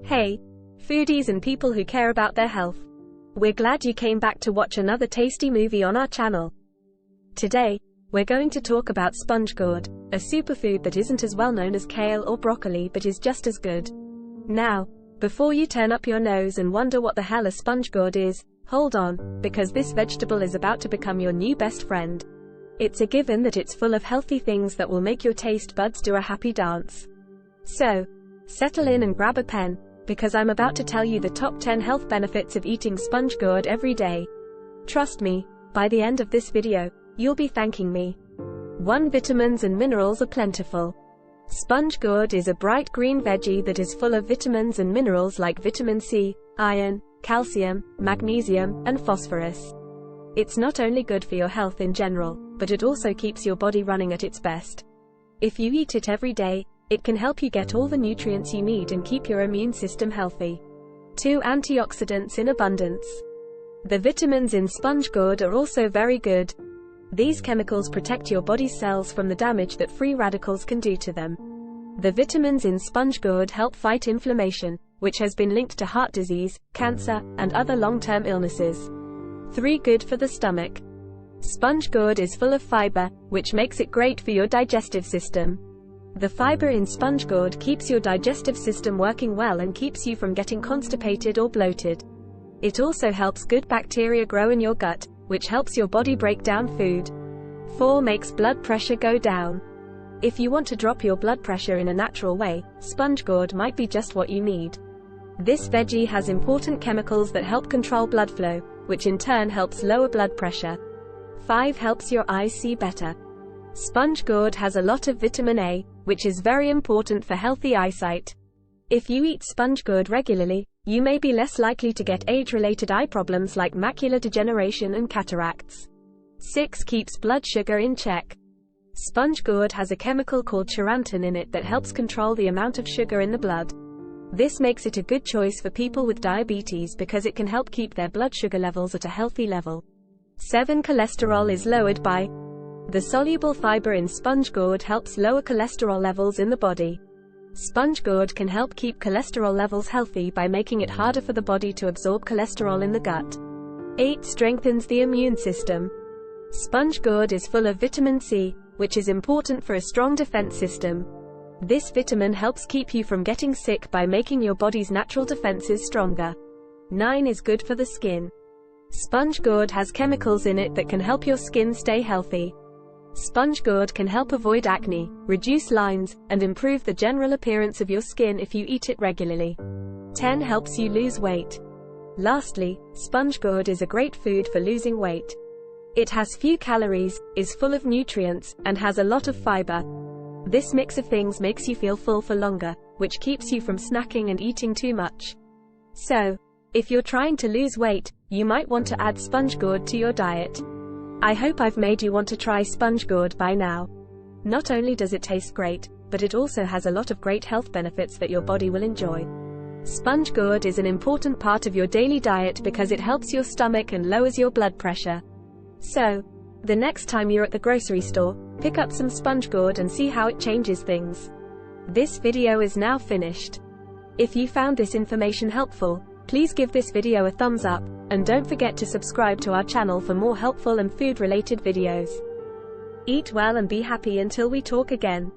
Hey, foodies and people who care about their health. We're glad you came back to watch another tasty movie on our channel. Today, we're going to talk about sponge gourd, a superfood that isn't as well known as kale or broccoli but is just as good. Now, before you turn up your nose and wonder what the hell a sponge gourd is, hold on, because this vegetable is about to become your new best friend. It's a given that it's full of healthy things that will make your taste buds do a happy dance. So, settle in and grab a pen, because I'm about to tell you the top 10 health benefits of eating sponge gourd every day. Trust me, by the end of this video, you'll be thanking me. 1. Vitamins and minerals are plentiful. Sponge gourd is a bright green veggie that is full of vitamins and minerals like vitamin C, iron, calcium, magnesium, and phosphorus. It's not only good for your health in general, but it also keeps your body running at its best. If you eat it every day, it can help you get all the nutrients you need and keep your immune system healthy. 2. Antioxidants in abundance. The vitamins in sponge gourd are also very good. These chemicals protect your body's cells from the damage that free radicals can do to them. The vitamins in sponge gourd help fight inflammation, which has been linked to heart disease, cancer, and other long-term illnesses. 3. Good for the stomach. Sponge gourd is full of fiber, which makes it great for your digestive system. The fiber in sponge gourd keeps your digestive system working well and keeps you from getting constipated or bloated. It also helps good bacteria grow in your gut, which helps your body break down food. 4. Makes blood pressure go down. If you want to drop your blood pressure in a natural way, sponge gourd might be just what you need. This veggie has important chemicals that help control blood flow, which in turn helps lower blood pressure. 5. Helps your eyes see better. Sponge gourd has a lot of vitamin A, which is very important for healthy eyesight. If you eat sponge gourd regularly, you may be less likely to get age-related eye problems like macular degeneration and cataracts. 6. Keeps blood sugar in check. Sponge gourd has a chemical called charantin in it that helps control the amount of sugar in the blood. This makes it a good choice for people with diabetes because it can help keep their blood sugar levels at a healthy level. 7. Cholesterol is lowered by. The soluble fiber in sponge gourd helps lower cholesterol levels in the body. Sponge gourd can help keep cholesterol levels healthy by making it harder for the body to absorb cholesterol in the gut. 8. Strengthens the immune system. Sponge gourd is full of vitamin C, which is important for a strong defense system. This vitamin helps keep you from getting sick by making your body's natural defenses stronger. 9. Is good for the skin. Sponge gourd has chemicals in it that can help your skin stay healthy. Sponge gourd can help avoid acne, reduce lines, and improve the general appearance of your skin if you eat it regularly. 10. Helps you lose weight. Lastly, sponge gourd is a great food for losing weight. It has few calories, is full of nutrients, and has a lot of fiber. This mix of things makes you feel full for longer, which keeps you from snacking and eating too much. So, if you're trying to lose weight, you might want to add sponge gourd to your diet. I hope I've made you want to try sponge gourd by now. Not only does it taste great, but it also has a lot of great health benefits that your body will enjoy. Sponge gourd is an important part of your daily diet because it helps your stomach and lowers your blood pressure. So, the next time you're at the grocery store, pick up some sponge gourd and see how it changes things. This video is now finished. If you found this information helpful, please give this video a thumbs up, and don't forget to subscribe to our channel for more helpful and food-related videos. Eat well and be happy until we talk again.